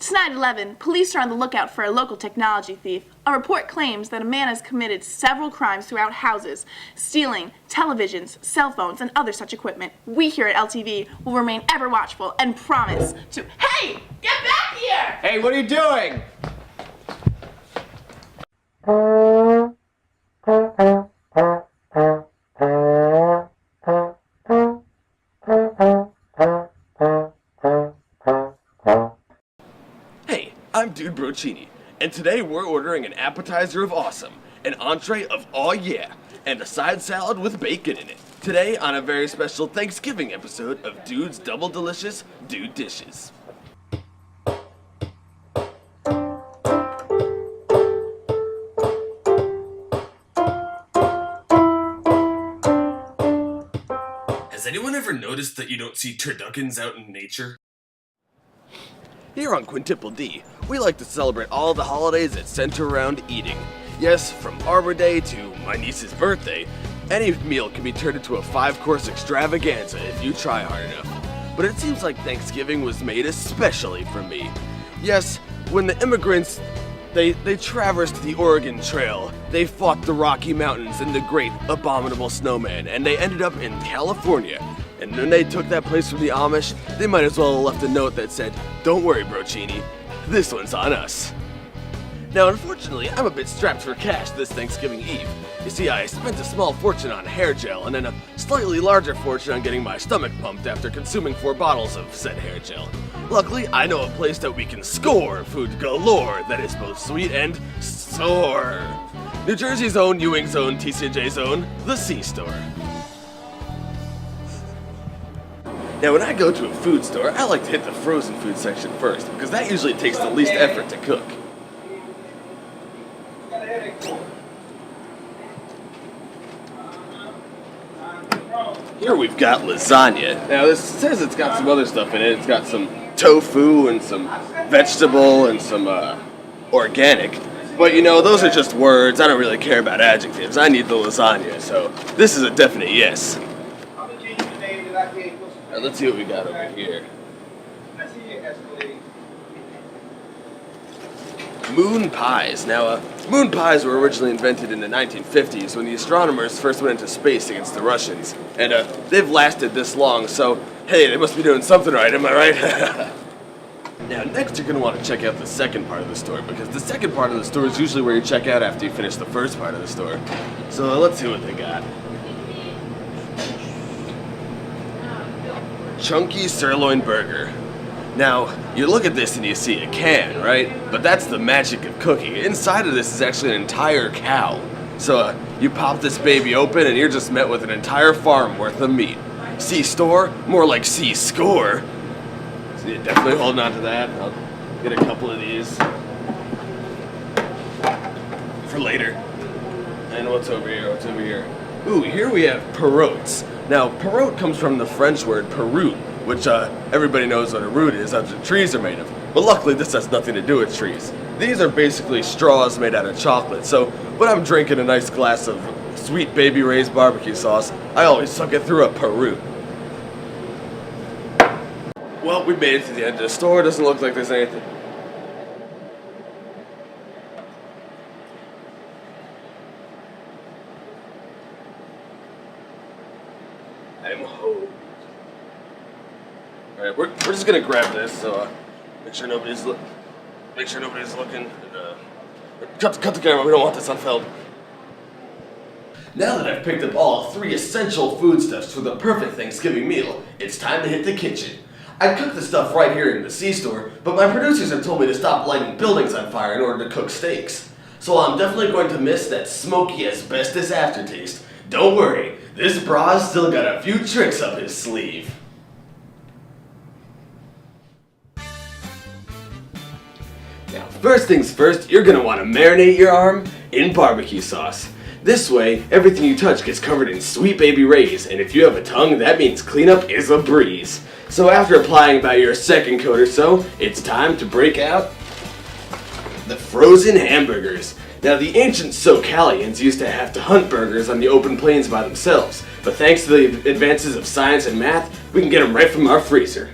Tonight at 11, police are on the lookout for a local technology thief. A report claims that a man has committed several crimes throughout houses, stealing televisions, cell phones, and other such equipment. We here at LTV will remain ever watchful and promise to— Hey! Get back here! Hey, what are you doing? Hey, I'm Dude Broccini, and today we're ordering an appetizer of awesome, an entree of aw yeah, and a side salad with bacon in it. Today on a very special Thanksgiving episode of Dude's Double Delicious Dude Dishes. Has anyone ever noticed that you don't see turduckens out in nature? Here on Quintuple D, we like to celebrate all the holidays that center around eating. Yes, from Arbor Day to my niece's birthday, any meal can be turned into a 5-course extravaganza if you try hard enough. But it seems like Thanksgiving was made especially for me. Yes, when the immigrants, they traversed the Oregon Trail, they fought the Rocky Mountains and the Great Abominable Snowman, and they ended up in California. And when they took that place from the Amish, they might as well have left a note that said, "Don't worry, Broccini, this one's on us." Now, unfortunately, I'm a bit strapped for cash this Thanksgiving Eve. You see, I spent a small fortune on hair gel and then a slightly larger fortune on getting my stomach pumped after consuming 4 bottles of said hair gel. Luckily, I know a place that we can score food galore that is both sweet and sour. New Jersey's own, Ewing's own, TCNJ's own, the CStore. Now, when I go to a food store, I like to hit the frozen food section first, because that usually takes the least effort to cook. Here we've got lasagna. Now, this says it's got some other stuff in it. It's got some tofu and some vegetable and some organic. But, you know, those are just words. I don't really care about adjectives. I need the lasagna, so this is a definite yes. Alright, let's see what we got over here. Moon pies. Now, moon pies were originally invented in the 1950s when the astronomers first went into space against the Russians. And they've lasted this long, so hey, they must be doing something right, am I right? Now, next you're going to want to check out the second part of the store, because the second part of the store is usually where you check out after you finish the first part of the store. So let's see what they got. Chunky sirloin burger. Now, you look at this and you see a can, right? But that's the magic of cooking. Inside of this is actually an entire cow. So you pop this baby open and you're just met with an entire farm worth of meat. CStore? More like C-score. So you're definitely holding on to that. I'll get a couple of these for later. And what's over here? What's over here? Ooh, here we have perotes. Now, perote comes from the French word peroute, which everybody knows what a root is, that's what trees are made of. But luckily, this has nothing to do with trees. These are basically straws made out of chocolate, so when I'm drinking a nice glass of sweet Baby Ray's barbecue sauce, I always suck it through a peroute. Well, we made it to the end of the store. Doesn't look like there's anything. I'm home. Alright, we're just gonna grab this, so make sure nobody's looking. And, cut the camera. We don't want this on film. Now that I've picked up all 3 essential foodstuffs for the perfect Thanksgiving meal, it's time to hit the kitchen. I cook the stuff right here in the CStore, but my producers have told me to stop lighting buildings on fire in order to cook steaks. So I'm definitely going to miss that smoky asbestos aftertaste. Don't worry, this bra's still got a few tricks up his sleeve. Now, first things first, you're gonna want to marinate your arm in barbecue sauce. This way, everything you touch gets covered in sweet Baby Ray's, and if you have a tongue, that means cleanup is a breeze. So after applying about your second coat or so, it's time to break out the frozen hamburgers. Now, the ancient SoCalians used to have to hunt burgers on the open plains by themselves, but thanks to the advances of science and math, we can get them right from our freezer.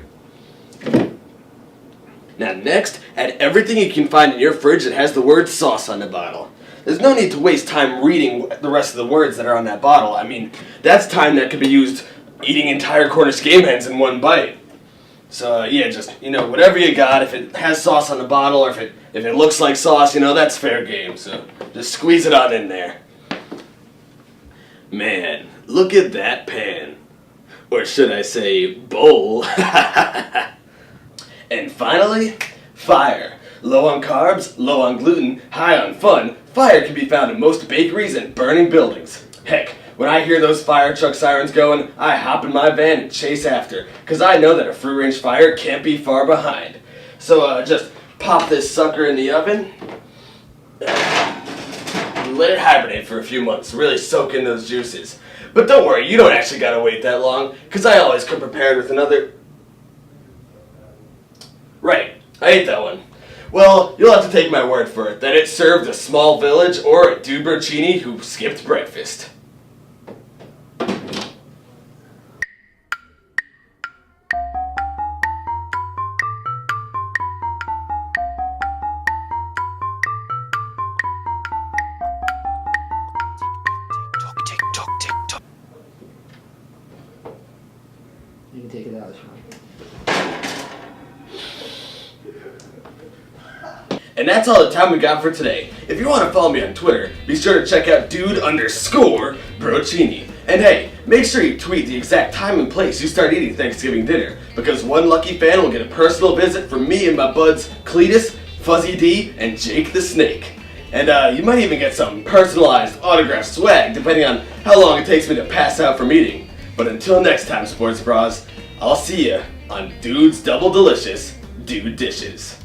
Now next, add everything you can find in your fridge that has the word sauce on the bottle. There's no need to waste time reading the rest of the words that are on that bottle. I mean, that's time that could be used eating entire Cornish game hens in one bite. So yeah, just, whatever you got, if it has sauce on the bottle or if it looks like sauce, that's fair game. So just squeeze it on in there. Man, look at that pan. Or should I say bowl. And finally, fire. Low on carbs, low on gluten, high on fun, fire can be found in most bakeries and burning buildings. Heck, when I hear those fire truck sirens going, I hop in my van and chase after, because I know that a free-range fire can't be far behind. So just pop this sucker in the oven, and let it hibernate for a few months, really soak in those juices. But don't worry, you don't actually gotta wait that long, because I always come prepared with another... Right, I ate that one. Well, you'll have to take my word for it that it served a small village or a dude Broccini who skipped breakfast. You can take it out, Sean. And that's all the time we got for today. If you want to follow me on Twitter, be sure to check out dude_Broccini. And hey, make sure you tweet the exact time and place you start eating Thanksgiving dinner, because one lucky fan will get a personal visit from me and my buds Cletus, Fuzzy D, and Jake the Snake. And you might even get some personalized autographed swag depending on how long it takes me to pass out from eating. But until next time, sports bras, I'll see ya on Dude's Double Delicious Dude Dishes.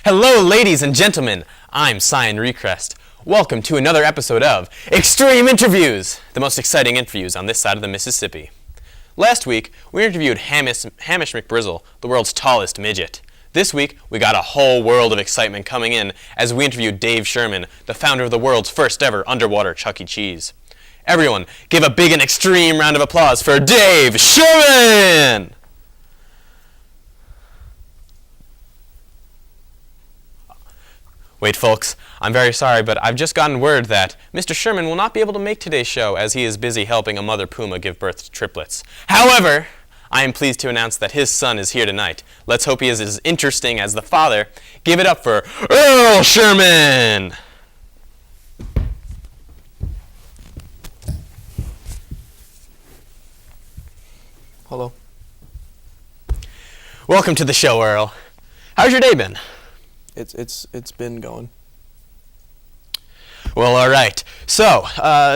Hello, ladies and gentlemen. I'm Cyan Recrest. Welcome to another episode of Extreme Interviews, the most exciting interviews on this side of the Mississippi. Last week, we interviewed Hamish McBrizzle, the world's tallest midget. This week, we got a whole world of excitement coming in as we interviewed Dave Sherman, the founder of the world's first ever underwater Chuck E. Cheese. Everyone, give a big and extreme round of applause for Dave Sherman! Wait, folks, I'm very sorry, but I've just gotten word that Mr. Sherman will not be able to make today's show as he is busy helping a mother puma give birth to triplets. However, I am pleased to announce that his son is here tonight. Let's hope he is as interesting as the father. Give it up for Earl Sherman! Hello. Welcome to the show, Earl. How's your day been? It's been going. Well, all right. So,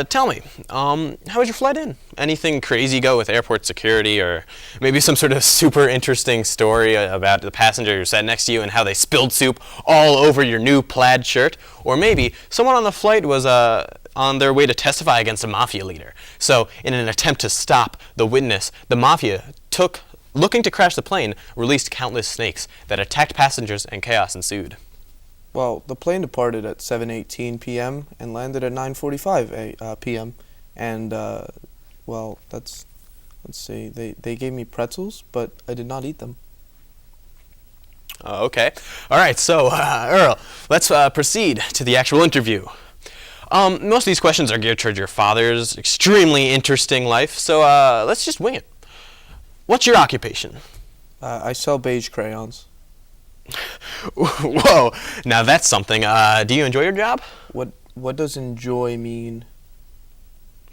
tell me, how was your flight in? Anything crazy go with airport security, or maybe some sort of super interesting story about the passenger who sat next to you and how they spilled soup all over your new plaid shirt? Or maybe someone on the flight was on their way to testify against a mafia leader. So, in an attempt to stop the witness, the mafia looking to crash the plane, released countless snakes that attacked passengers and chaos ensued. Well, the plane departed at 7:18 p.m. and landed at 9:45 p.m. And, let's see, they gave me pretzels, but I did not eat them. Okay. All right, so, Earl, let's proceed to the actual interview. Most of these questions are geared towards your father's extremely interesting life, so let's just wing it. What's your occupation? I sell beige crayons. Whoa, now that's something. Do you enjoy your job? What does enjoy mean?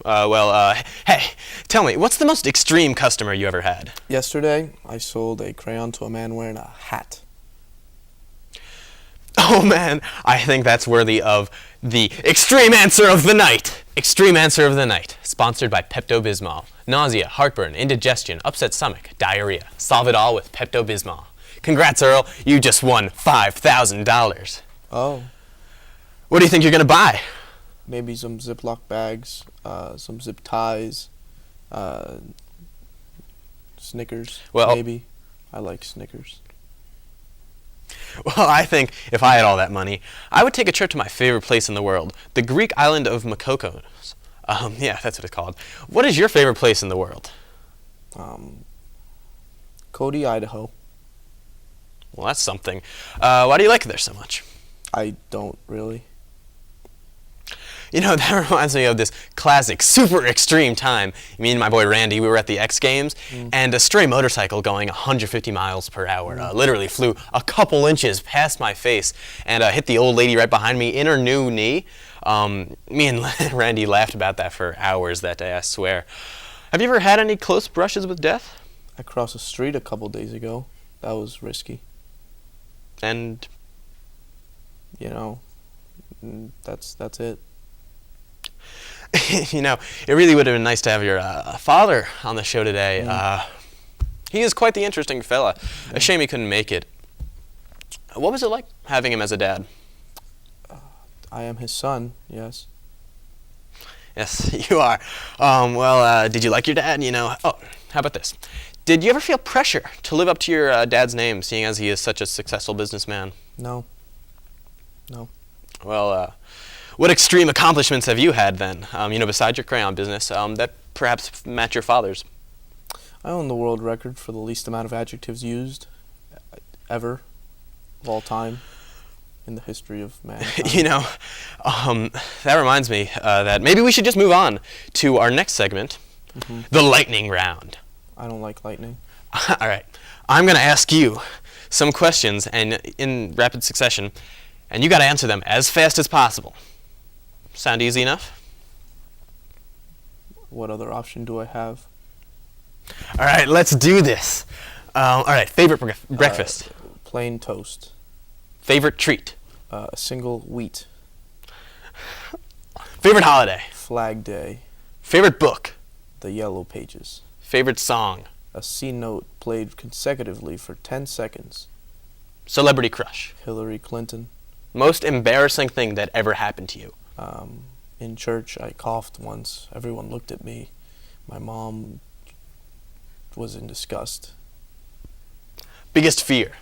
Hey, tell me, what's the most extreme customer you ever had? Yesterday, I sold a crayon to a man wearing a hat. Oh man, I think that's worthy of the extreme answer of the night. Extreme answer of the night, sponsored by Pepto-Bismol. Nausea, heartburn, indigestion, upset stomach, diarrhea. Solve it all with Pepto-Bismol. Congrats, Earl, you just won $5,000. Oh. What do you think you're gonna buy? Maybe some Ziploc bags, some zip ties, Snickers, maybe. I like Snickers. Well, I think if I had all that money, I would take a trip to my favorite place in the world, the Greek island of Makokos. Yeah, that's what it's called. What is your favorite place in the world? Cody, Idaho. Well, that's something. Why do you like it there so much? I don't really. You know, that reminds me of this classic, super extreme time. Me and my boy Randy, we were at the X Games, and a stray motorcycle going 150 miles per hour literally flew a couple inches past my face and hit the old lady right behind me in her new knee. Me and Randy laughed about that for hours that day, I swear. Have you ever had any close brushes with death? I crossed the street a couple days ago. That was risky. And You know, that's it. you know, it really would have been nice to have your father on the show today. He is quite the interesting fella. A shame he couldn't make it. What was it like having him as a dad? I am his son, yes. Yes, you are. Well, did you like your dad? You know, oh, how about this? Did you ever feel pressure to live up to your dad's name, seeing as he is such a successful businessman? No. Well, what extreme accomplishments have you had then, you know, besides your crayon business, that perhaps match your father's? I own the world record for the least amount of adjectives used ever of all time in the history of mankind. You know, that reminds me that maybe we should just move on to our next segment, the lightning round. I don't like lightning. All right, I'm going to ask you some questions and in rapid succession, and you got to answer them as fast as possible. Sound easy enough? What other option do I have? All right, let's do this. All right, favorite breakfast? Plain toast. Favorite treat? A single wheat. Favorite holiday? Flag Day. Favorite book? The Yellow Pages. Favorite song? A C note played consecutively for 10 seconds. Celebrity crush? Hillary Clinton. Most embarrassing thing that ever happened to you? In church, I coughed once. Everyone looked at me. My mom was in disgust. Biggest fear?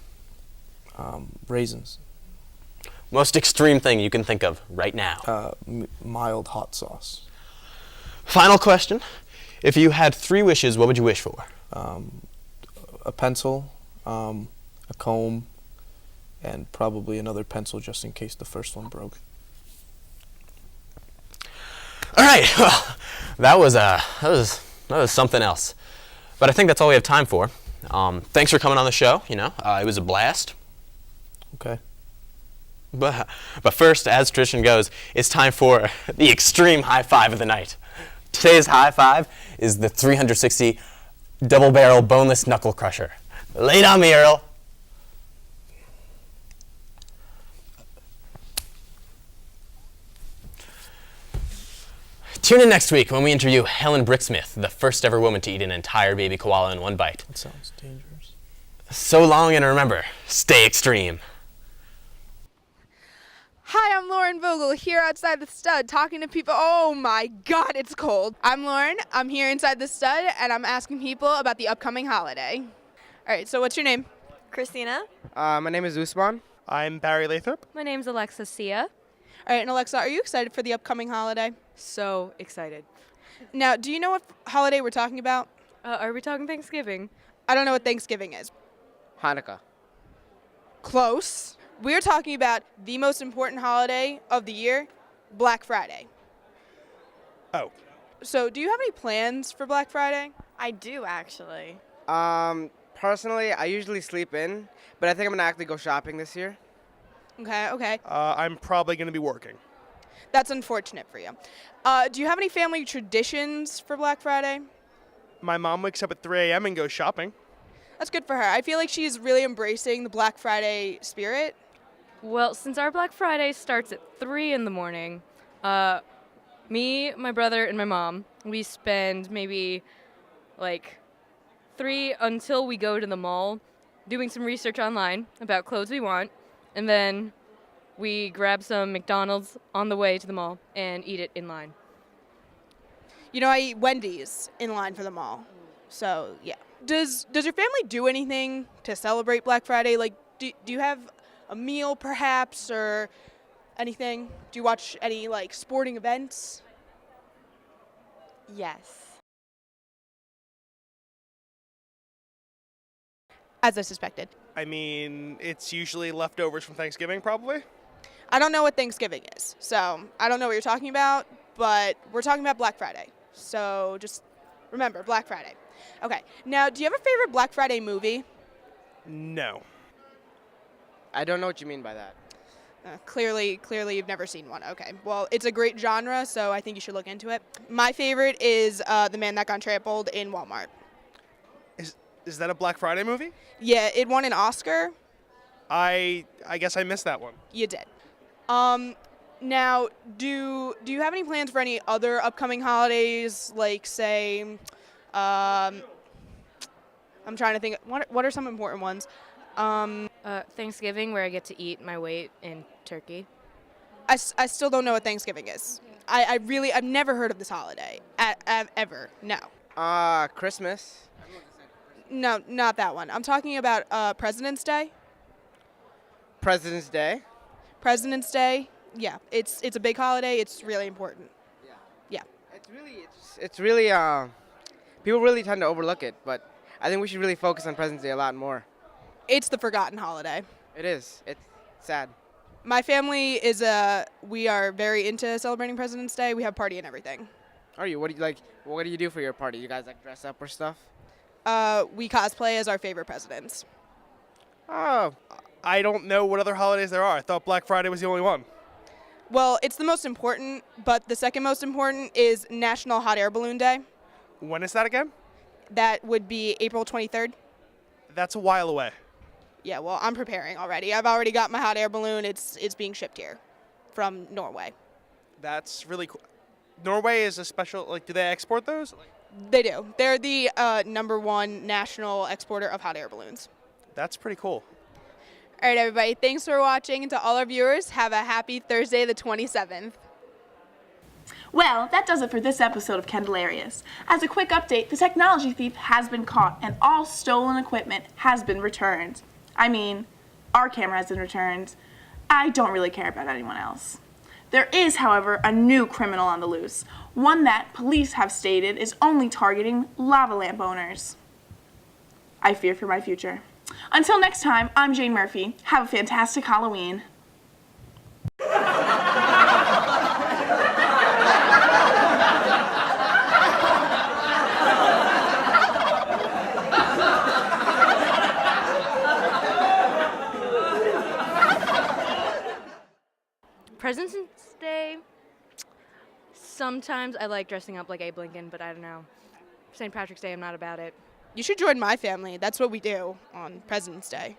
Raisins. Most extreme thing you can think of right now? Mild hot sauce. Final question. If you had 3 wishes, what would you wish for? A pencil, a comb, and probably another pencil just in case the first one broke. All right, well, that was something else. But I think that's all we have time for. Thanks for coming on the show. You know, it was a blast. Okay. But first, as tradition goes, it's time for the extreme high five of the night. Today's high five is the 360 double barrel boneless knuckle crusher. Lay it on me, Earl. Tune in next week when we interview Helen Bricksmith, the first ever woman to eat an entire baby koala in one bite. That sounds dangerous. So long, and remember, stay extreme. Hi, I'm Lauren Vogel here outside the stud talking to people. Oh my God, it's cold. I'm Lauren. I'm here inside the stud and I'm asking people about the upcoming holiday. All right, so what's your name? Christina. My name is Usman. I'm Barry Lathrop. My name's Alexa Sia. All right, and Alexa, are you excited for the upcoming holiday? So excited. Now, do you know what holiday we're talking about? Are we talking Thanksgiving? I don't know what Thanksgiving is. Hanukkah. Close. We're talking about the most important holiday of the year, Black Friday. Oh. So, do you have any plans for Black Friday? I do, actually. Personally, I usually sleep in, but I think I'm gonna actually go shopping this year. Okay. I'm probably going to be working. That's unfortunate for you. Do you have any family traditions for Black Friday? My mom wakes up at 3 a.m. and goes shopping. That's good for her. I feel like she's really embracing the Black Friday spirit. Well, since our Black Friday starts at 3 in the morning, me, my brother, and my mom, we spend maybe like 3 until we go to the mall doing some research online about clothes we want, and then we grab some McDonald's on the way to the mall and eat it in line. You know, I eat Wendy's in line for the mall. So, yeah. Does your family do anything to celebrate Black Friday? Like, do you have a meal perhaps or anything? Do you watch any like sporting events? Yes. As I suspected. I mean, it's usually leftovers from Thanksgiving, probably. I don't know what Thanksgiving is, so I don't know what you're talking about, but we're talking about Black Friday. So just remember, Black Friday. Okay, now do you have a favorite Black Friday movie? No. I don't know what you mean by that. Clearly you've never seen one. Okay, well, it's a great genre, so I think you should look into it. My favorite is The Man That Got Trampled in Walmart. Is that a Black Friday movie? Yeah, it won an Oscar. I guess I missed that one. You did. Now, do you have any plans for any other upcoming holidays? Like, say, I'm trying to think. What are some important ones? Thanksgiving, where I get to eat my weight in turkey. I still don't know what Thanksgiving is. I've never heard of this holiday ever. No. Christmas. No, not that one. I'm talking about President's Day. President's Day. President's Day. Yeah, it's a big holiday. It's really important. Yeah. It's really people really tend to overlook it, but I think we should really focus on President's Day a lot more. It's the forgotten holiday. It is. It's sad. My family we are very into celebrating President's Day. We have a party and everything. Are you? What do you like? What do you do for your party? You guys like dress up or stuff? We cosplay as our favorite presidents. Oh, I don't know what other holidays there are. I thought Black Friday was the only one. Well, it's the most important, but the second most important is National Hot Air Balloon Day. When is that again? That would be April 23rd. That's a while away. Yeah, well, I'm preparing already. I've already got my hot air balloon. It's being shipped here from Norway. That's really cool. Norway is a special, like, do they export those? They do. They're the #1 national exporter of hot air balloons. That's pretty cool. All right, everybody, thanks for watching. And to all our viewers, have a happy Thursday the 27th. Well, that does it for this episode of Kendallarious. As a quick update, the technology thief has been caught and all stolen equipment has been returned. I mean, our camera has been returned. I don't really care about anyone else. There is, however, a new criminal on the loose, one that police have stated is only targeting lava lamp owners. I fear for my future. Until next time, I'm Jane Murphy. Have a fantastic Halloween. President's Day, sometimes I like dressing up like Abe Lincoln, but I don't know. St. Patrick's Day, I'm not about it. You should join my family. That's what we do on President's Day.